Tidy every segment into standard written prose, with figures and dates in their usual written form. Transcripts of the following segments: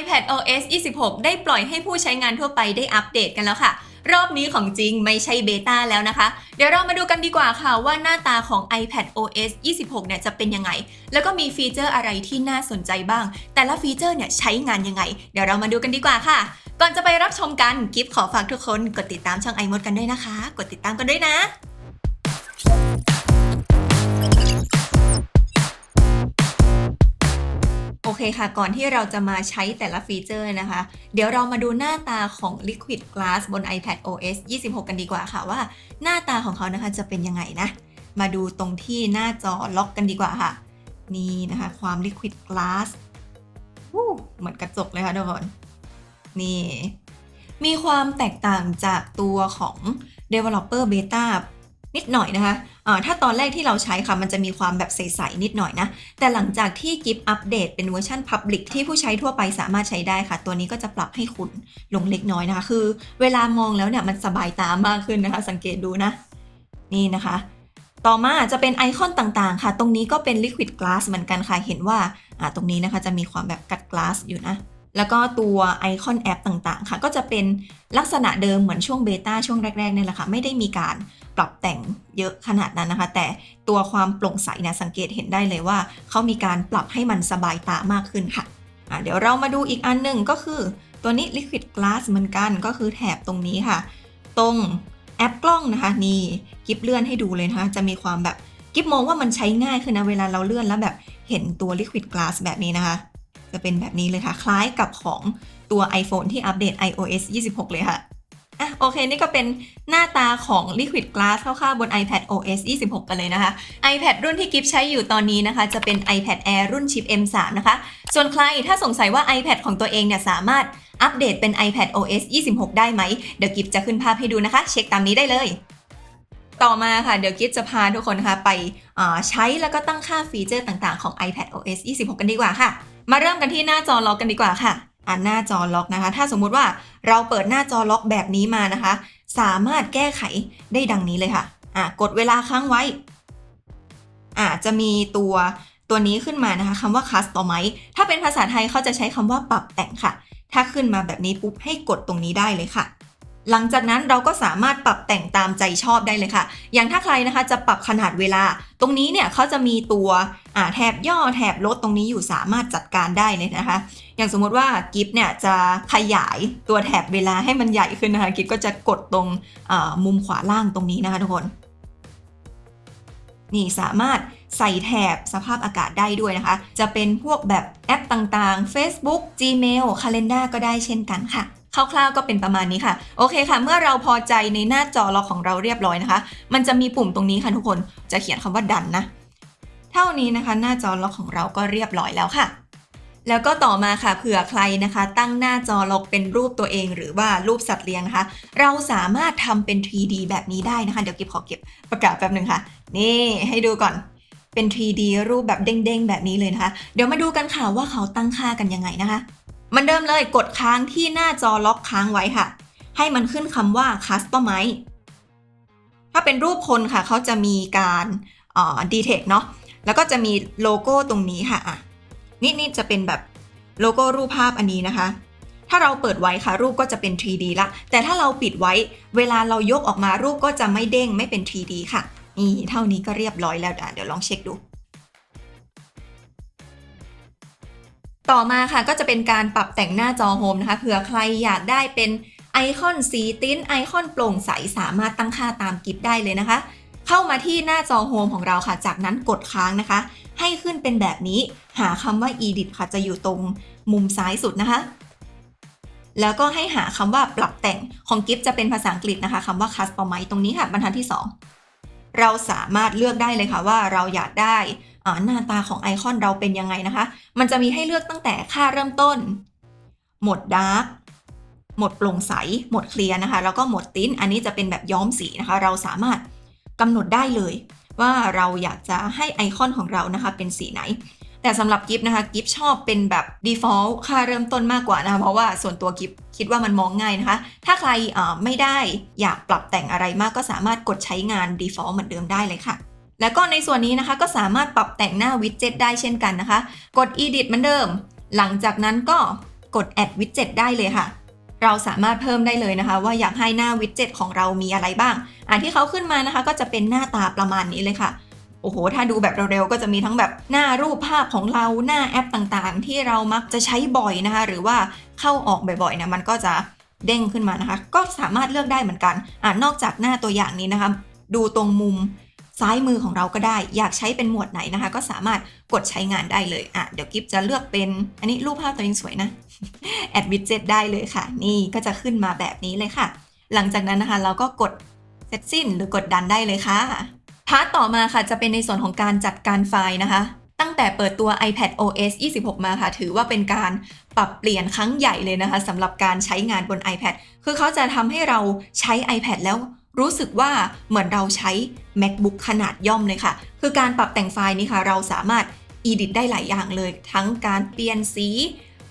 iPadOS 26 ได้ปล่อยให้ผู้ใช้งานทั่วไปได้อัปเดตกันแล้วค่ะรอบนี้ของจริงไม่ใช่เบต้าแล้วนะคะเดี๋ยวเรามาดูกันดีกว่าค่ะว่าหน้าตาของ iPadOS 26 เนี่ยจะเป็นยังไงแล้วก็มีฟีเจอร์อะไรที่น่าสนใจบ้างแต่ละฟีเจอร์เนี่ยใช้งานยังไงเดี๋ยวเรามาดูกันดีกว่าค่ะก่อนจะไปรับชมกันกิฟขอฝากทุกคนกดติดตามช่อง iMod กันด้วยนะคะกดติดตามกันด้วยนะโอเคค่ะก่อนที่เราจะมาใช้แต่ละฟีเจอร์นะคะเดี๋ยวเรามาดูหน้าตาของ Liquid Glass บน iPadOS 26 กันดีกว่าค่ะว่าหน้าตาของเขานะคะจะเป็นยังไงนะมาดูตรงที่หน้าจอล็อกกันดีกว่าค่ะนี่นะคะความ Liquid Glass เหมือนกระจกเลยค่ะทุกคนนี่มีความแตกต่างจากตัวของ Developer Beta นิดหน่อยนะคะถ้าตอนแรกที่เราใช้ค่ะมันจะมีความแบบใสๆนิดหน่อยนะแต่หลังจากที่กิฟอัปเดตเป็นเวอร์ชัน Public ที่ผู้ใช้ทั่วไปสามารถใช้ได้ค่ะตัวนี้ก็จะปรับให้ขุ่นลงเล็กน้อยนะคะคือเวลามองแล้วเนี่ยมันสบายตามากขึ้นนะคะสังเกตดูนะนี่นะคะต่อมาจะเป็นไอคอนต่างๆค่ะตรงนี้ก็เป็น Liquid Glass เหมือนกันค่ะเห็นว่าตรงนี้นะคะจะมีความแบบกัด glass อยู่นะแล้วก็ตัวไอคอนแอปต่างๆค่ะก็จะเป็นลักษณะเดิมเหมือนช่วงเบต้าช่วงแรกๆนี่แหละค่ะไม่ได้มีการปรับแต่งเยอะขนาดนั้นนะคะแต่ตัวความโปร่งใสเนี่ยสังเกตเห็นได้เลยว่าเขามีการปรับให้มันสบายตามากขึ้นค่ะเดี๋ยวเรามาดูอีกอันหนึ่งก็คือตัวนี้ Liquid Glass เหมือนกันก็คือแถบตรงนี้ค่ะตรงแอปกล้องนะคะนี่กิฟเลื่อนให้ดูเลยนะคะจะมีความแบบกิฟมองว่ามันใช้ง่ายขึ้นนะเวลาเราเลื่อนแล้วแบบเห็นตัว Liquid Glass แบบนี้นะคะจะเป็นแบบนี้เลยค่ะคล้ายกับของตัว iPhone ที่อัปเดต iOS 26 เลยค่ะโอเคนี่ก็เป็นหน้าตาของ Liquid Glass คร่าวๆบน iPadOS 26 กันเลยนะคะ iPad รุ่นที่กิฟใช้อยู่ตอนนี้นะคะจะเป็น iPad Air รุ่นชิป M3 นะคะส่วนใครถ้าสงสัยว่า iPad ของตัวเองเนี่ยสามารถอัปเดตเป็น iPadOS 26 ได้ไหมเดี๋ยวกิฟจะขึ้นภาพให้ดูนะคะเช็คตามนี้ได้เลยต่อมาค่ะเดี๋ยวกิฟจะพาทุกคนนะคะไปใช้แล้วก็ตั้งค่าฟีเจอร์ต่างๆของ iPadOS 26 กันดีกว่าค่ะมาเริ่มกันที่หน้าจอล็อกกันดีกว่าค่ะหน้าจอล็อกนะคะถ้าสมมุติว่าเราเปิดหน้าจอล็อกแบบนี้มานะคะสามารถแก้ไขได้ดังนี้เลยค่ะกดเวลาค้างไว้จะมีตัวนี้ขึ้นมานะคะคำว่า Customize ถ้าเป็นภาษาไทยเขาจะใช้คำว่าปรับแต่งค่ะถ้าขึ้นมาแบบนี้ปุ๊บให้กดตรงนี้ได้เลยค่ะหลังจากนั้นเราก็สามารถปรับแต่งตามใจชอบได้เลยค่ะอย่างถ้าใครนะคะจะปรับขนาดเวลาตรงนี้เนี่ยเขาจะมีตัวแถบย่อแถบลดตรงนี้อยู่สามารถจัดการได้เลยนะคะอย่างสมมติว่ากิฟเนี่ยจะขยายตัวแถบเวลาให้มันใหญ่ขึ้นนะคะกิฟก็จะกดตรงมุมขวาล่างตรงนี้นะคะทุกคนนี่สามารถใส่แถบสภาพอากาศได้ด้วยนะคะจะเป็นพวกแบบแอปต่างๆ Facebook Gmail Calendar ก็ได้เช่นกันค่ะคร่าวๆก็เป็นประมาณนี้ค่ะโอเคค่ะเมื่อเราพอใจในหน้าจอล็อกของเราเรียบร้อยนะคะมันจะมีปุ่มตรงนี้ค่ะทุกคนจะเขียนคำว่าดันนะเท่านี้นะคะหน้าจอล็อกของเราก็เรียบร้อยแล้วค่ะแล้วก็ต่อมาค่ะเผื่อใครนะคะตั้งหน้าจอล็อกเป็นรูปตัวเองหรือว่ารูปสัตว์เลี้ยงนะคะเราสามารถทำเป็น 3D แบบนี้ได้นะคะเดี๋ยวกิฟขอเก็บประกาศแป๊บนึงค่ะนี่ให้ดูก่อนเป็น 3D รูปแบบเด้งๆแบบนี้เลยนะคะเดี๋ยวมาดูกันค่ะว่าเขาตั้งค่ากันยังไงนะคะเหมือนเดิมเลยกดค้างที่หน้าจอล็อกค้างไว้ค่ะให้มันขึ้นคำว่า Customize ถ้าเป็นรูปคนค่ะเขาจะมีการdetect เนาะแล้วก็จะมีโลโก้ตรงนี้ค่ะนี่จะเป็นแบบโลโก้รูปภาพอันนี้นะคะถ้าเราเปิดไว้ค่ะรูปก็จะเป็น 3D ละแต่ถ้าเราปิดไว้เวลาเรายกออกมารูปก็จะไม่เด้งไม่เป็น 3D ค่ะนี่เท่านี้ก็เรียบร้อยแล้วเดี๋ยวลองเช็คดูต่อมาค่ะก็จะเป็นการปรับแต่งหน้าจอโฮมนะคะเผื่อใครอยากได้เป็นไอคอนสีติ้นไอคอนโปร่งใสสามารถตั้งค่าตามกิฟได้เลยนะคะเข้ามาที่หน้าจอโฮมของเราค่ะจากนั้นกดค้างนะคะให้ขึ้นเป็นแบบนี้หาคำว่า edit ค่ะจะอยู่ตรงมุมซ้ายสุดนะคะแล้วก็ให้หาคำว่าปรับแต่งของกิฟจะเป็นภาษาอังกฤษนะคะคำว่า customize ตรงนี้ค่ะบรรทัดที่2เราสามารถเลือกได้เลยค่ะว่าเราอยากได้หน้าตาของไอคอนเราเป็นยังไงนะคะมันจะมีให้เลือกตั้งแต่ค่าเริ่มต้นโหมดดาร์กโหมดโปร่งใสโหมดเคลียร์นะคะแล้วก็โหมดติ้นอันนี้จะเป็นแบบย้อมสีนะคะเราสามารถกำหนดได้เลยว่าเราอยากจะให้ไอคอนของเรานะคะเป็นสีไหนแต่สำหรับกิฟนะคะกิฟชอบเป็นแบบ default ค่าเริ่มต้นมากกว่านะคะเพราะว่าส่วนตัวกิฟคิดว่ามันมองง่ายนะคะถ้าใครไม่ได้อยากปรับแต่งอะไรมากก็สามารถกดใช้งาน default เหมือนเดิมได้เลยค่ะแล้วก็ในส่วนนี้นะคะก็สามารถปรับแต่งหน้าวิดเจ็ตได้เช่นกันนะคะกด edit เหมือนเดิมหลังจากนั้นก็ กด add widget ได้เลยค่ะเราสามารถเพิ่มได้เลยนะคะว่าอยากให้หน้า widget ของเรามีอะไรบ้างที่เขาขึ้นมานะคะก็จะเป็นหน้าตาประมาณนี้เลยค่ะโอ้โหถ้าดูแบบเร็วๆก็จะมีทั้งแบบหน้ารูปภาพของเราหน้าแอปต่างๆที่เรามักจะใช้บ่อยนะคะหรือว่าเข้าออกบ่อยๆนะมันก็จะเด้งขึ้นมานะคะก็สามารถเลือกได้เหมือนกันนอกจากหน้าตัวอย่างนี้นะคะดูตรงมุมซ้ายมือของเราก็ได้อยากใช้เป็นหมวดไหนนะคะก็สามารถกดใช้งานได้เลยเดี๋ยวกิฟจะเลือกเป็นอันนี้รูปภาพตัวเองสวยนะ add widget ได้เลยค่ะนี่ก็จะขึ้นมาแบบนี้เลยค่ะหลังจากนั้นนะคะเราก็กดเสร็จสิ้นหรือกดดันได้เลยค่ะพาร์ทต่อมาค่ะจะเป็นในส่วนของการจัดการไฟล์นะคะตั้งแต่เปิดตัว iPad OS 26 มาค่ะถือว่าเป็นการปรับเปลี่ยนครั้งใหญ่เลยนะคะสำหรับการใช้งานบน iPad คือเขาจะทำให้เราใช้ iPad แล้วรู้สึกว่าเหมือนเราใช้ MacBook ขนาดย่อมเลยค่ะคือการปรับแต่งไฟล์นี้ค่ะเราสามารถ edit ได้หลายอย่างเลยทั้งการเปลี่ยนสี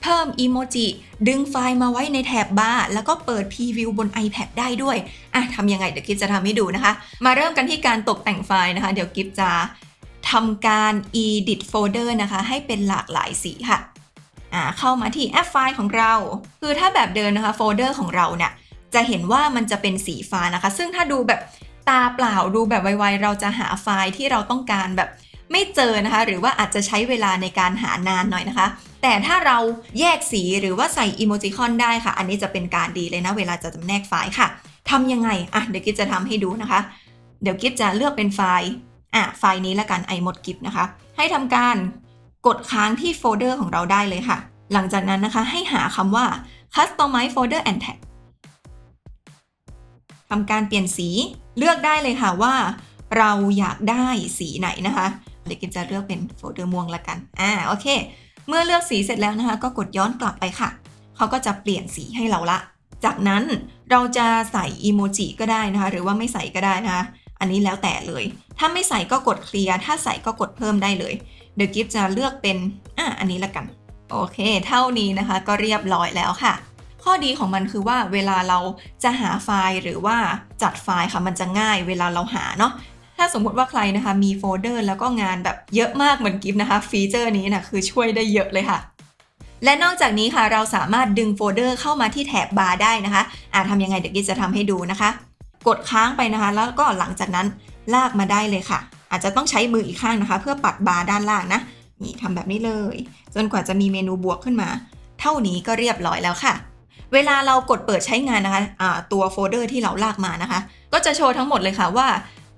เพิ่มอีโมจิดึงไฟล์มาไว้ในแถบบาร์แล้วก็เปิดพรีวิวบน iPad ได้ด้วยทำยังไงเดี๋ยวกิฟจะทำให้ดูนะคะมาเริ่มกันที่การตกแต่งไฟล์นะคะเดี๋ยวกิฟจะทำการ edit folder นะคะให้เป็นหลากหลายสีค่ะเข้ามาที่แอปไฟล์ของเราคือถ้าแบบเดิมนะคะโฟลเดอร์ของเราเนี่ยจะเห็นว่ามันจะเป็นสีฟ้านะคะซึ่งถ้าดูแบบตาเปล่าดูแบบไวๆเราจะหาไฟล์ที่เราต้องการแบบไม่เจอนะคะหรือว่าอาจจะใช้เวลาในการหานานหน่อยนะคะแต่ถ้าเราแยกสีหรือว่าใส่อีโมจิคอนได้ค่ะอันนี้จะเป็นการดีเลยนะเวลาจะจำแนกไฟล์ค่ะทำยังไงเดี๋ยวกิ๊บจะทำให้ดูนะคะเดี๋ยวกิ๊บจะเลือกเป็นไฟล์ไฟล์นี้ละกันiModGIFนะคะให้ทำการกดค้างที่โฟลเดอร์ของเราได้เลยค่ะหลังจากนั้นนะคะให้หาคำว่า Customize Folder and Tag ทำการเปลี่ยนสีเลือกได้เลยค่ะว่าเราอยากได้สีไหนนะคะเดี๋ยวกิ๊บจะเลือกเป็นโฟลเดอร์ม่วงละกันโอเคเมื่อเลือกสีเสร็จแล้วนะคะก็กดย้อนกลับไปค่ะเขาก็จะเปลี่ยนสีให้เราละจากนั้นเราจะใส่อีโมจิก็ได้นะคะหรือว่าไม่ใส่ก็ได้นะคะอันนี้แล้วแต่เลยถ้าไม่ใส่ก็กดเคลียร์ถ้าใส่ก็กดเพิ่มได้เลยเดี๋ยวกิ๊บจะเลือกเป็นอันนี้ละกันโอเคเท่านี้นะคะก็เรียบร้อยแล้วค่ะข้อดีของมันคือว่าเวลาเราจะหาไฟล์หรือว่าจัดไฟล์ค่ะมันจะง่ายเวลาเราหาเนาะถ้าสมมติว่าใครนะคะมีโฟลเดอร์แล้วก็งานแบบเยอะมากเหมือนกิฟนะคะฟีเจอร์นี้นะคือช่วยได้เยอะเลยค่ะและนอกจากนี้ค่ะเราสามารถดึงโฟลเดอร์เข้ามาที่แถบบาร์ได้นะคะทำยังไงเดี๋ยวกิฟจะทำให้ดูนะคะกดค้างไปนะคะแล้วก็หลังจากนั้นลากมาได้เลยค่ะอาจจะต้องใช้มืออีกข้างนะคะเพื่อปัดบาร์ด้านล่างนะนี่ทำแบบนี้เลยจนกว่าจะมีเมนูบวกขึ้นมาเท่านี้ก็เรียบร้อยแล้วค่ะเวลาเรากดเปิดใช้งานนะคะตัวโฟลเดอร์ที่เราลากมานะคะก็จะโชว์ทั้งหมดเลยค่ะว่า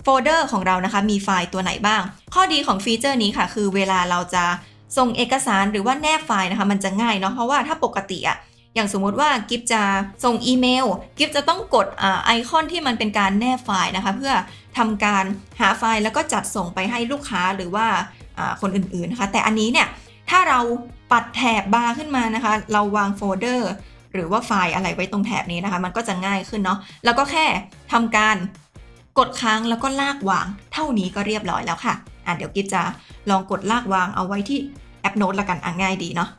โฟลเดอร์ของเรานะคะมีไฟล์ตัวไหนบ้างข้อดีของฟีเจอร์นี้ค่ะคือเวลาเราจะส่งเอกสารหรือว่าแนบไฟล์นะคะมันจะง่ายเนาะเพราะว่าถ้าปกติอย่างสมมุติว่ากิฟจะส่งอีเมลกิฟจะต้องกดไอคอนที่มันเป็นการแนบไฟล์นะคะเพื่อทำการหาไฟล์แล้วก็จัดส่งไปให้ลูกค้าหรือว่าคนอื่นๆนะคะแต่อันนี้เนี่ยถ้าเราปัดแถบบาร์ขึ้นมานะคะเราวางโฟลเดอร์หรือว่าไฟล์อะไรไว้ตรงแถบนี้นะคะมันก็จะง่ายขึ้นเนาะแล้วก็แค่ทำการกดค้างแล้วก็ลากวางเท่านี้ก็เรียบร้อยแล้วค่ะเดี๋ยวกิ๊บจะลองกดลากวางเอาไว้ที่แอปโน้ตละกันง่ายดีเนาะ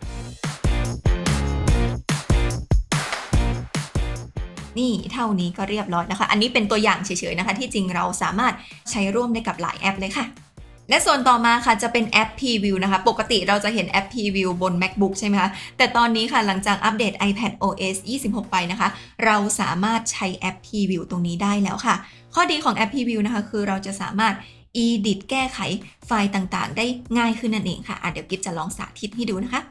นี่เท่านี้ก็เรียบร้อยนะคะอันนี้เป็นตัวอย่างเฉยๆนะคะที่จริงเราสามารถใช้ร่วมได้กับหลายแอปเลยค่ะและส่วนต่อมาค่ะจะเป็นแอป Preview นะคะปกติเราจะเห็นแอป Preview บน MacBook ใช่ไหมคะแต่ตอนนี้ค่ะหลังจากอัปเดต iPad OS 26 ไปนะคะเราสามารถใช้แอป Preview ตรงนี้ได้แล้วค่ะข้อดีของแอป Preview นะคะคือเราจะสามารถ edit แก้ไขไฟล์ต่างๆได้ง่ายขึ้นนั่นเองค่ะเดี๋ยวกิ๊บจะลองสาธิตให้ดูนะคะ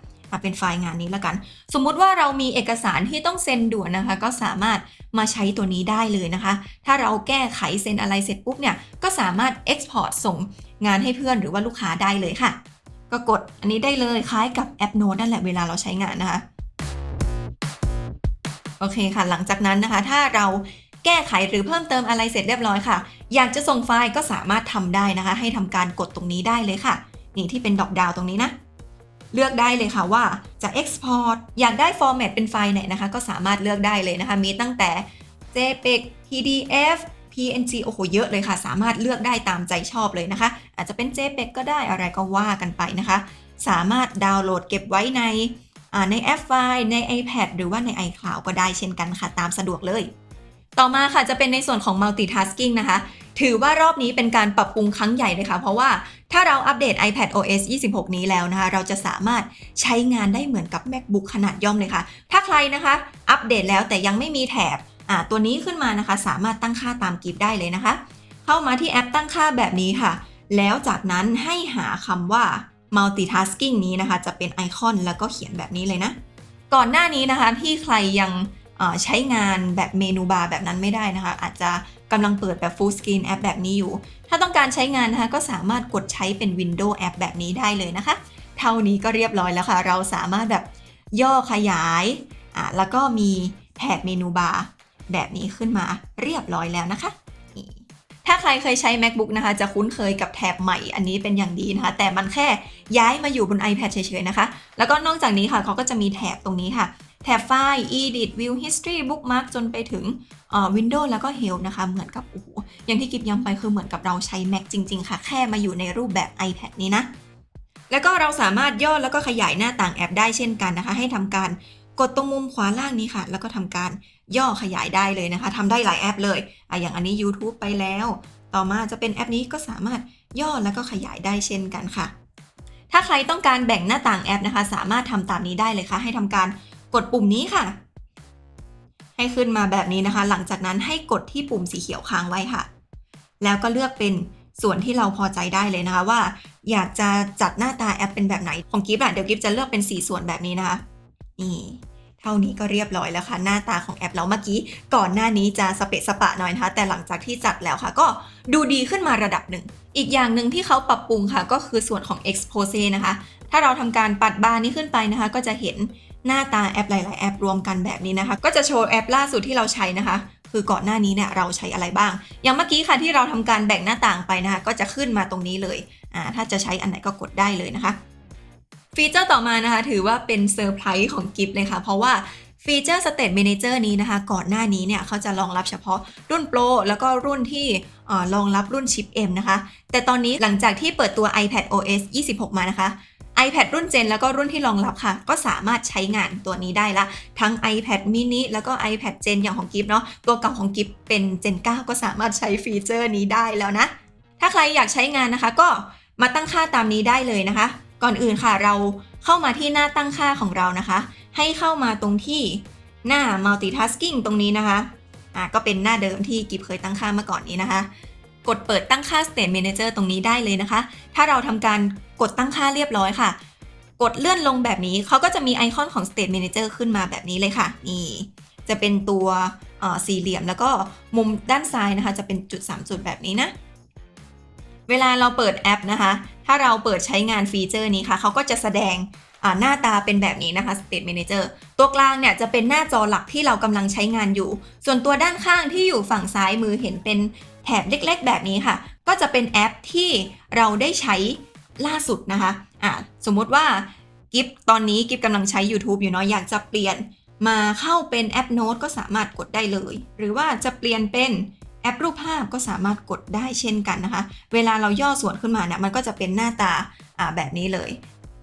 เป็นไฟล์งานนี้ละกันสมมุติว่าเรามีเอกสารที่ต้องเซ็นด่วนนะคะก็สามารถมาใช้ตัวนี้ได้เลยนะคะถ้าเราแก้ไขเซ็นอะไรเสร็จปุ๊บเนี่ยก็สามารถ export ส่งงานให้เพื่อนหรือว่าลูกค้าได้เลยค่ะก็กดอันนี้ได้เลยคล้ายกับแอปโน้ตนั่นแหละเวลาเราใช้งานนะคะโอเคค่ะหลังจากนั้นนะคะถ้าเราแก้ไขหรือเพิ่มเติมอะไรเสร็จเรียบร้อยค่ะอยากจะส่งไฟล์ก็สามารถทำได้นะคะให้ทำการกดตรงนี้ได้เลยค่ะนี่ที่เป็นดอกดาวตรงนี้นะเลือกได้เลยค่ะว่าจะ export อยากได้ format เป็นไฟล์ไหนนะคะก็สามารถเลือกได้เลยนะคะมีตั้งแต่ JPEG PDF PNG โอ้โหเยอะเลยค่ะสามารถเลือกได้ตามใจชอบเลยนะคะอาจจะเป็น JPEG ก็ได้อะไรก็ว่ากันไปนะคะสามารถดาวน์โหลดเก็บไว้ในแอปไฟล์ใน iPad หรือว่าใน iCloud ก็ได้เช่นกันค่ะตามสะดวกเลย ต่อมาค่ะจะเป็นในส่วนของ multitasking นะคะถือว่ารอบนี้เป็นการปรับปรุงครั้งใหญ่เลยค่ะเพราะว่าถ้าเราอัปเดต iPad OS 26 นี้แล้วนะคะเราจะสามารถใช้งานได้เหมือนกับ MacBook ขนาดย่อมเลยค่ะถ้าใครนะคะอัปเดตแล้วแต่ยังไม่มีแถบตัวนี้ขึ้นมานะคะสามารถตั้งค่าตามกิฟต์ได้เลยนะคะเข้ามาที่แอปตั้งค่าแบบนี้ค่ะแล้วจากนั้นให้หาคำว่า multitasking นี้นะคะจะเป็นไอคอนแล้วก็เขียนแบบนี้เลยนะก่อนหน้านี้นะคะที่ใครยังใช้งานแบบเมนูบาร์แบบนั้นไม่ได้นะคะอาจจะกำลังเปิดแบบ full screen แอปแบบนี้อยู่ถ้าต้องการใช้งานนะคะก็สามารถกดใช้เป็น Windows แอปแบบนี้ได้เลยนะคะเท่านี้ก็เรียบร้อยแล้วค่ะเราสามารถแบบย่อขยายแล้วก็มีแถบเมนูบาร์แบบนี้ขึ้นมาเรียบร้อยแล้วนะคะถ้าใครเคยใช้ MacBook นะคะจะคุ้นเคยกับแถบใหม่อันนี้เป็นอย่างดีนะคะแต่มันแค่ย้ายมาอยู่บน iPad เฉยๆนะคะแล้วก็นอกจากนี้ค่ะเขาก็จะมีแถบตรงนี้ค่ะแถบไฟล์ Edit View History Bookmark จนไปถึงWindows แล้วก็ Help นะคะเหมือนกับอย่างที่กิฟย้ำไปคือเหมือนกับเราใช้ Mac จริงๆค่ะแค่มาอยู่ในรูปแบบ iPad นี้นะแล้วก็เราสามารถย่อแล้วก็ขยายหน้าต่างแอปได้เช่นกันนะคะให้ทำการกดตรงมุมขวาล่างนี้ค่ะแล้วก็ทำการย่อขยายได้เลยนะคะทำได้หลายแอปเลยอย่างอันนี้ YouTube ไปแล้วต่อมาจะเป็นแอปนี้ก็สามารถย่อแล้วก็ขยายได้เช่นกันค่ะถ้าใครต้องการแบ่งหน้าต่างแอปนะคะสามารถทำตามนี้ได้เลยค่ะให้ทำการกดปุ่มนี้ค่ะให้ขึ้นมาแบบนี้นะคะหลังจากนั้นให้กดที่ปุ่มสีเขียวค้างไว้ค่ะแล้วก็เลือกเป็นส่วนที่เราพอใจได้เลยนะคะว่าอยากจะจัดหน้าตาแอปเป็นแบบไหนของกิฟต์เดี๋ยวกิฟต์จะเลือกเป็น4ส่วนแบบนี้นะคะนี่เท่านี้ก็เรียบร้อยแล้วค่ะหน้าตาของแอปเราเมื่อกี้ก่อนหน้านี้จะสเปะสปะหน่อยนะคะแต่หลังจากที่จัดแล้วค่ะก็ดูดีขึ้นมาระดับหนึ่งอีกอย่างหนึ่งที่เขาปรับปรุงค่ะก็คือส่วนของ Expose นะคะถ้าเราทำการปัดบาร์นี้ขึ้นไปนะคะก็จะเห็นหน้าตาแอปหลายๆแอปรวมกันแบบนี้นะคะก็จะโชว์แอปล่าสุดที่เราใช้นะคะคือก่อนหน้านี้เนี่ยเราใช้อะไรบ้างอย่างเมื่อกี้ค่ะที่เราทำการแบ่งหน้าต่างไปนะคะก็จะขึ้นมาตรงนี้เลยถ้าจะใช้อันไหนก็กดได้เลยนะคะฟีเจอร์ต่อมานะคะถือว่าเป็นเซอร์ไพรส์ของกิฟต์เลยค่ะเพราะว่าฟีเจอร์ State Manager นี้นะคะก่อนหน้านี้เนี่ยเขาจะรองรับเฉพาะรุ่น Pro แล้วก็รุ่นที่รองรับรุ่นชิป M นะคะแต่ตอนนี้หลังจากที่เปิดตัว iPad OS 26 มานะคะ iPad รุ่น Gen แล้วก็รุ่นที่รองรับค่ะก็สามารถใช้งานตัวนี้ได้ละทั้ง iPad mini แล้วก็ iPad Gen อย่างของกิฟต์เนาะตัวเก่าของกิฟต์เป็น Gen 9 ก็สามารถใช้ฟีเจอร์นี้ได้แล้วนะถ้าใครอยากใช้งานนะคะก็มาตั้งค่าตามนี้ได้เลยนะคะก่อนอื่นค่ะเราเข้ามาที่หน้าตั้งค่าของเรานะคะให้เข้ามาตรงที่หน้า multitasking ตรงนี้นะคะก็เป็นหน้าเดิมที่กิฟเคยตั้งค่ามาก่อนนี้นะคะกดเปิดตั้งค่า State Manager ตรงนี้ได้เลยนะคะถ้าเราทำการกดตั้งค่าเรียบร้อยค่ะกดเลื่อนลงแบบนี้เขาก็จะมีไอคอนของ State Manager ขึ้นมาแบบนี้เลยค่ะนี่จะเป็นตัวสี่เหลี่ยมแล้วก็มุมด้านซ้ายนะคะจะเป็นจุด3จุดแบบนี้นะเวลาเราเปิดแอปนะคะถ้าเราเปิดใช้งานฟีเจอร์นี้ค่ะเขาก็จะแสดงหน้าตาเป็นแบบนี้นะคะ State Manager ตัวกลางเนี่ยจะเป็นหน้าจอหลักที่เรากำลังใช้งานอยู่ส่วนตัวด้านข้างที่อยู่ฝั่งซ้ายมือเห็นเป็นแถบเล็กๆแบบนี้ค่ะก็จะเป็นแอปที่เราได้ใช้ล่าสุดนะคะสมมุติว่ากิฟตอนนี้กิฟกำลังใช้ YouTube อยู่เนาะอยากจะเปลี่ยนมาเข้าเป็นแอปโน้ตก็สามารถกดได้เลยหรือว่าจะเปลี่ยนเป็นแอปรูปภาพก็สามารถกดได้เช่นกันนะคะเวลาเราย่อส่วนขึ้นมาเนี่ยมันก็จะเป็นหน้าตาแบบนี้เลย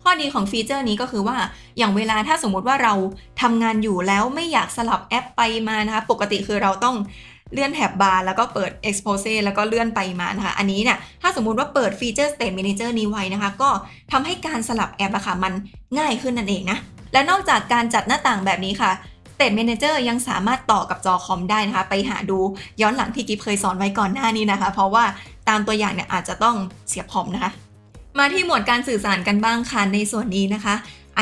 ข้อดีของฟีเจอร์นี้ก็คือว่าอย่างเวลาถ้าสมมุติว่าเราทำงานอยู่แล้วไม่อยากสลับแอปไปมานะคะปกติคือเราต้องเลื่อนแถบบาร์แล้วก็เปิด Expose แล้วก็เลื่อนไปมานะคะอันนี้เนี่ยถ้าสมมุติว่าเปิดฟีเจอร์ State Manager นี้ไว้นะคะก็ทำให้การสลับแอปมันง่ายขึ้นนั่นเองนะและนอกจากการจัดหน้าต่างแบบนี้ค่ะState Manager ยังสามารถต่อกับจอคอมได้นะคะไปหาดูย้อนหลังที่กิฟเคยสอนไว้ก่อนหน้านี้นะคะเพราะว่าตามตัวอย่างเนี่ยอาจจะต้องเสียบคอมนะคะมาที่หมวดการสื่อสารกันบ้างค่ะในส่วนนี้นะคะ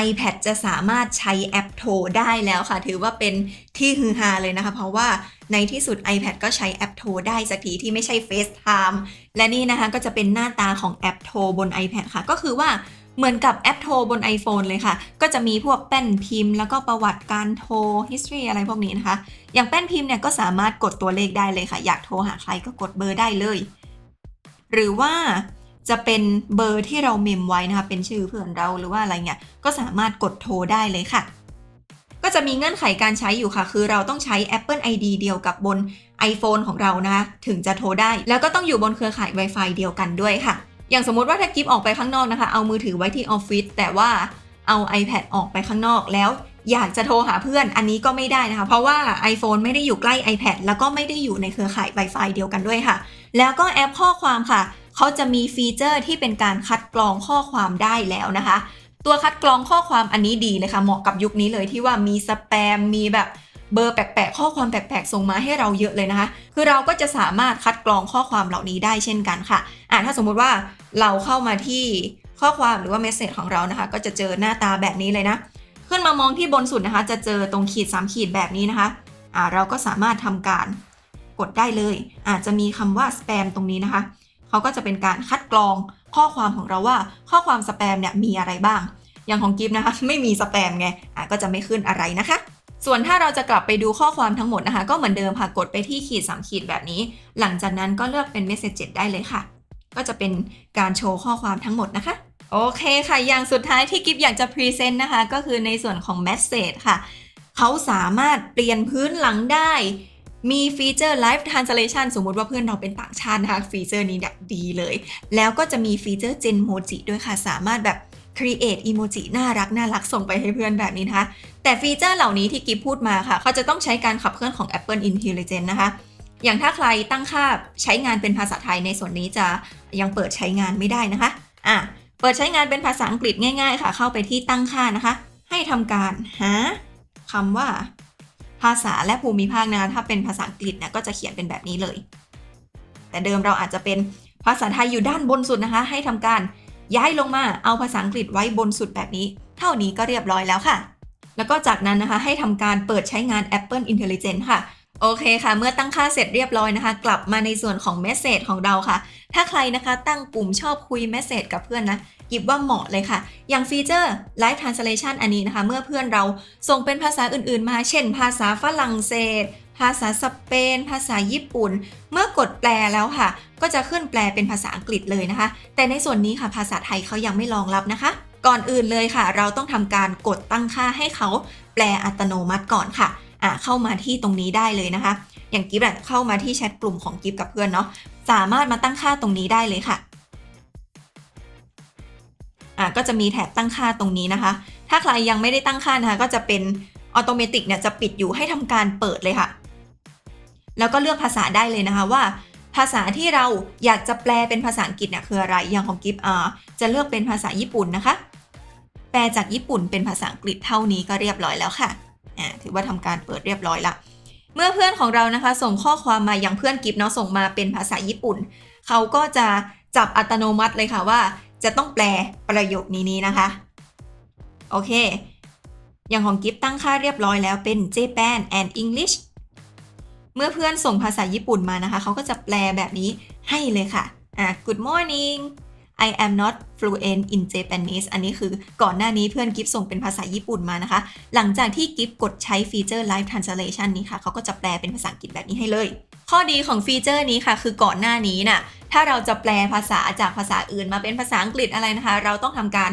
iPad จะสามารถใช้แอปโทรได้แล้วค่ะถือว่าเป็นที่ฮือฮาเลยนะคะเพราะว่าในที่สุด iPad ก็ใช้แอปโทรได้สักทีที่ไม่ใช่ FaceTime และนี่นะคะก็จะเป็นหน้าตาของแอปโทรบน iPad ค่ะก็คือว่าเหมือนกับแอปโทรบน iPhone เลยค่ะก็จะมีพวกแป้นพิมพ์แล้วก็ประวัติการโทร history อะไรพวกนี้นะคะอย่างแป้นพิมพ์เนี่ยก็สามารถกดตัวเลขได้เลยค่ะอยากโทรหาใครก็กดเบอร์ได้เลยหรือว่าจะเป็นเบอร์ที่เราเมมไว้นะคะเป็นชื่อเพื่อนเราหรือว่าอะไรเงี้ยก็สามารถกดโทรได้เลยค่ะก็จะมีเงื่อนไขการใช้อยู่ค่ะคือเราต้องใช้ Apple ID เดียวกับบน iPhone ของเรานะคะถึงจะโทรได้แล้วก็ต้องอยู่บนเครือข่าย Wi-Fi เดียวกันด้วยค่ะอย่างสมมุติว่าถ้ากิฟออกไปข้างนอกนะคะเอามือถือไว้ที่ออฟฟิศแต่ว่าเอา iPad ออกไปข้างนอกแล้ว อยากจะโทรหาเพื่อนอันนี้ก็ไม่ได้นะคะเพราะว่า iPhone ไม่ได้อยู่ใกล้ iPad แล้วก็ไม่ได้อยู่ในเครือข่าย Wi-Fi เดียวกันด้วยค่ะแล้วก็แอปข้อความค่ะเขาจะมีฟีเจอร์ที่เป็นการคัดกรองข้อความได้แล้วนะคะตัวคัดกรองข้อความอันนี้ดีเลยค่ะเหมาะกับยุคนี้เลยที่ว่ามีสแปมมีแบบเบอร์แปลกๆข้อความแปลกๆส่งมาให้เราเยอะเลยนะคะคือเราก็จะสามารถคัดกรองข้อความเหล่านี้ได้เช่นกันค่ะถ้าสมมุติว่าเราเข้ามาที่ข้อความหรือว่าเมสเสจของเรานะคะก็จะเจอหน้าตาแบบนี้เลยนะขึ้นมามองที่บนสุดนะคะจะเจอตรงขีด3ขีดแบบนี้นะคะเราก็สามารถทำการกดได้เลยอาจจะมีคำว่าสแปมตรงนี้นะคะเขาก็จะเป็นการคัดกรองข้อความของเราว่าข้อความสแปมเนี่ยมีอะไรบ้างอย่างของกิฟต์นะคะไม่มีสแปมไงก็จะไม่ขึ้นอะไรนะคะส่วนถ้าเราจะกลับไปดูข้อความทั้งหมดนะคะก็เหมือนเดิมค่ะกดไปที่ขีด3ขีดแบบนี้หลังจากนั้นก็เลือกเป็น Message ได้เลยค่ะก็จะเป็นการโชว์ข้อความทั้งหมดนะคะโอเคค่ะอย่างสุดท้ายที่กิฟอยากจะพรีเซนต์นะคะก็คือในส่วนของ Message ค่ะเขาสามารถเปลี่ยนพื้นหลังได้มีฟีเจอร์ Live Translation สมมุติว่าเพื่อนเราเป็นต่างชาตินะคะฟีเจอร์นี้ดีเลยแล้วก็จะมีฟีเจอร์ Genmoji ด้วยค่ะสามารถแบบcreate emoji น่ารักส่งไปให้เพื่อนแบบนี้นะคะแต่ฟีเจอร์เหล่านี้ที่กิฟพูดมาค่ะเขาจะต้องใช้การขับเคลื่อนของ Apple Intelligence นะคะอย่างถ้าใครตั้งค่าใช้งานเป็นภาษาไทยในส่วนนี้จะยังเปิดใช้งานไม่ได้นะคะเปิดใช้งานเป็นภาษาอังกฤษง่ายๆค่ะเข้าไปที่ตั้งค่านะคะให้ทำการหาคำว่าภาษาและภูมิภาคนะถ้าเป็นภาษาอังกฤษนะก็จะเขียนเป็นแบบนี้เลยแต่เดิมเราอาจจะเป็นภาษาไทยอยู่ด้านบนสุดนะคะให้ทำการย้ายลงมาเอาภาษาอังกฤษไว้บนสุดแบบนี้เท่านี้ก็เรียบร้อยแล้วค่ะแล้วก็จากนั้นนะคะให้ทำการเปิดใช้งาน Apple Intelligence ค่ะโอเคค่ะเมื่อตั้งค่าเสร็จเรียบร้อยนะคะกลับมาในส่วนของ Message ของเราค่ะถ้าใครนะคะตั้งปุ่มชอบคุย Message กับเพื่อนนะกิบว่าเหมาะเลยค่ะอย่างฟีเจอร์ Live Translation อันนี้นะคะเมื่อเพื่อนเราส่งเป็นภาษาอื่นๆมาเช่นภาษาฝรั่งเศสภาษาสเปนภาษาญี่ปุ่นเมื่อกดแปลแล้วค่ะก็จะขึ้นแปลเป็นภาษาอังกฤษเลยนะคะแต่ในส่วนนี้ค่ะภาษาไทยเขายังไม่รองรับนะคะก่อนอื่นเลยค่ะเราต้องทำการกดตั้งค่าให้เขาแปลอัตโนมัติก่อนค่ะเข้ามาที่ตรงนี้ได้เลยนะคะอย่างกิฟต์เข้ามาที่แชทกลุ่มของกิฟต์กับเพื่อนเนาะสามารถมาตั้งค่าตรงนี้ได้เลยค่ะก็จะมีแถบตั้งค่าตรงนี้นะคะถ้าใครยังไม่ได้ตั้งค่านะคะก็จะเป็นออโตเมติกเนี่ยจะปิดอยู่ให้ทำการเปิดเลยค่ะแล้วก็เลือกภาษาได้เลยนะคะว่าภาษาที่เราอยากจะแปลเป็นภาษาอังกฤษเนี่ยคืออะไรอย่างของกิฟต์จะเลือกเป็นภาษาญี่ปุ่นนะคะแปลจากญี่ปุ่นเป็นภาษาอังกฤษเท่านี้ก็เรียบร้อยแล้วค่ะถือว่าทำการเปิดเรียบร้อยละเมื่อเพื่อนของเรานะคะส่งข้อความมาอย่างเพื่อนกิฟต์เนาะส่งมาเป็นภาษาญี่ปุ่นเขาก็จะจับอัตโนมัติเลยค่ะว่าจะต้องแปลประโยคนี้นะคะโอเคอย่างของกิฟต์ตั้งค่าเรียบร้อยแล้วเป็น Japan and English เมื่อเพื่อนส่งภาษาญี่ปุ่นมานะคะเขาก็จะแปลแบบนี้ให้เลยค่ะGood morning I am not fluent in Japanese อันนี้คือก่อนหน้านี้เพื่อนกิฟส่งเป็นภาษาญี่ปุ่นมานะคะหลังจากที่กิฟกดใช้ฟีเจอร์ Live Translation นี้ค่ะเขาก็จะแปลเป็นภาษาอังกฤษแบบนี้ให้เลยข้อดีของฟีเจอร์นี้ค่ะคือก่อนหน้านี้น่ะถ้าเราจะแปลภาษาจากภาษาอื่นมาเป็นภาษาอังกฤษอะไรนะคะเราต้องทำการ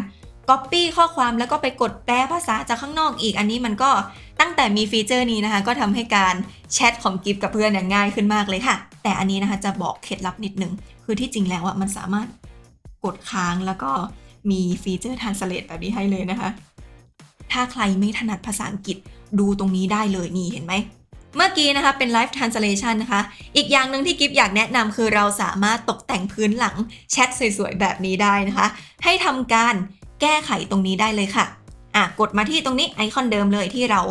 Copy ข้อความแล้วก็ไปกดแปลภาษาจากข้างนอกอีกอันนี้มันก็ตั้งแต่มีฟีเจอร์นี้นะคะก็ทำให้การแชทของกิฟกับเพื่อนง่ายขึ้นมากเลยค่ะแต่อันนี้นะคะจะบอกเคล็ดลับนิดนึงคือที่จริงแล้วมันสามารถกดค้างแล้วก็มีฟีเจอร์ Translate แบบนี้ให้เลยนะคะถ้าใครไม่ถนัดภาษาอังกฤษดูตรงนี้ได้เลยนี่เห็นไหมเมื่อกี้นะคะเป็น Live Translation นะคะอีกอย่างหนึ่งที่กิฟอยากแนะนำคือเราสามารถตกแต่งพื้นหลังแชทสวยๆแบบนี้ได้นะคะให้ทำการแก้ไขตรงนี้ได้เลยค่ะกดมาที่ตรงนี้ไอคอนเดิมเลยที่เรา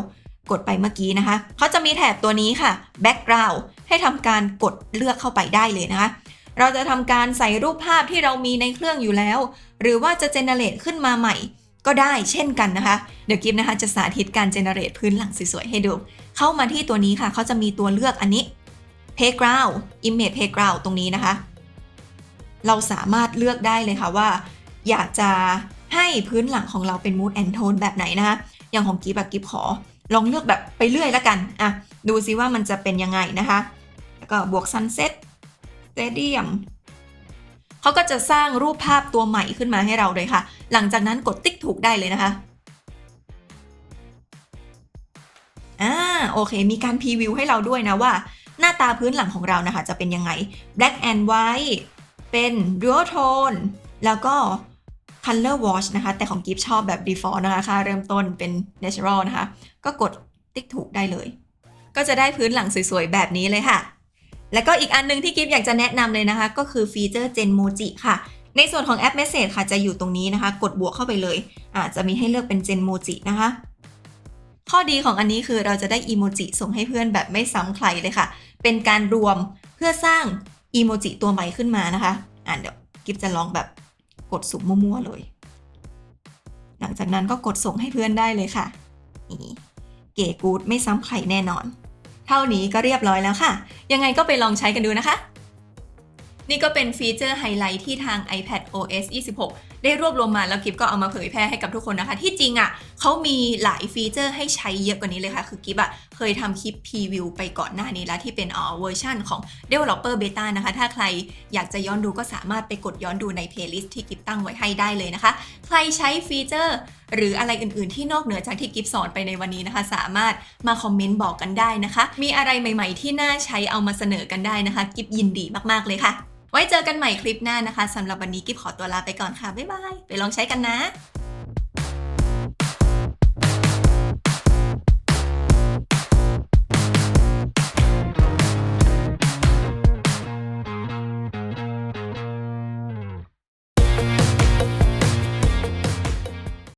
กดไปเมื่อกี้นะคะเขาจะมีแถบตัวนี้ค่ะ Background ให้ทำการกดเลือกเข้าไปได้เลยนะคะเราจะทำการใส่รูปภาพที่เรามีในเครื่องอยู่แล้วหรือว่าจะเจเนเรตขึ้นมาใหม่ก็ได้เช่นกันนะคะเดี๋ยวกิฟนะคะจะสาธิตการเจเนเรตพื้นหลังสวยๆให้ดูเข้ามาที่ตัวนี้ค่ะเขาจะมีตัวเลือกอันนี้ Playground Image Playground ตรงนี้นะคะเราสามารถเลือกได้เลยค่ะว่าอยากจะให้พื้นหลังของเราเป็น Mood and Tone แบบไหนนะคะอย่างของกิฟกิฟขอลองเลือกแบบไปเรื่อยแล้วกันดูซิว่ามันจะเป็นยังไงนะคะแล้วก็บวก Sunset Stadium เขาก็จะสร้างรูปภาพตัวใหม่ขึ้นมาให้เราเลยค่ะหลังจากนั้นกดติ๊กถูกได้เลยนะคะโอเคมีการพรีวิวให้เราด้วยนะว่าหน้าตาพื้นหลังของเรานะคะจะเป็นยังไง Black and White เป็น Dual Tone แล้วก็ Color Wash นะคะแต่ของกิฟชอบแบบ default นะคะค่าเริ่มต้นเป็น natural นะคะก็กดติ๊กถูกได้เลยก็จะได้พื้นหลังสวยๆแบบนี้เลยค่ะแล้วก็อีกอันนึงที่กิฟอยากจะแนะนำเลยนะคะก็คือฟีเจอร์ Genmoji ค่ะในส่วนของแอป Message ค่ะจะอยู่ตรงนี้นะคะกดบวกเข้าไปเลยจะมีให้เลือกเป็น Genmoji นะคะข้อดีของอันนี้คือเราจะได้อีโมจิส่งให้เพื่อนแบบไม่ซ้ำใครเลยค่ะเป็นการรวมเพื่อสร้างอีโมจิตัวใหม่ขึ้นมานะคะเดี๋ยวกิฟจะลองแบบกดสุ่มมั่วๆเลยหลังจากนั้นก็กดส่งให้เพื่อนได้เลยค่ะนี่เก๋กู๊ดไม่ซ้ำใครแน่นอนเท่านี้ก็เรียบร้อยแล้วค่ะยังไงก็ไปลองใช้กันดูนะคะนี่ก็เป็นฟีเจอร์ไฮไลท์ที่ทาง iPad OS 26 ได้รวบรวมมาแล้วกิฟก็เอามาเผยแพร่ให้กับทุกคนนะคะที่จริงเขามีหลายฟีเจอร์ให้ใช้เยอะกว่านี้เลยค่ะคือกิฟเคยทำคลิปพรีวิวไปก่อนหน้านี้แล้วที่เป็นเวอร์ชันของ Developer Beta นะคะถ้าใครอยากจะย้อนดูก็สามารถไปกดย้อนดูในเพลย์ลิสต์ที่กิฟตั้งไว้ให้ได้เลยนะคะใครใช้ฟีเจอร์หรืออะไรอื่นๆที่นอกเหนือจากที่กิฟสอนไปในวันนี้นะคะสามารถมาคอมเมนต์บอกกันได้นะคะมีอะไรใหม่ๆที่น่าใช้เอามาเสนอกันได้นะคะกิฟยินดีมากๆเลยค่ะไว้เจอกันใหม่คลิปหน้านะคะสำหรับวันนี้กิฟขอตัวลาไปก่อนค่ะบ๊ายบายไปลองใช้กันนะ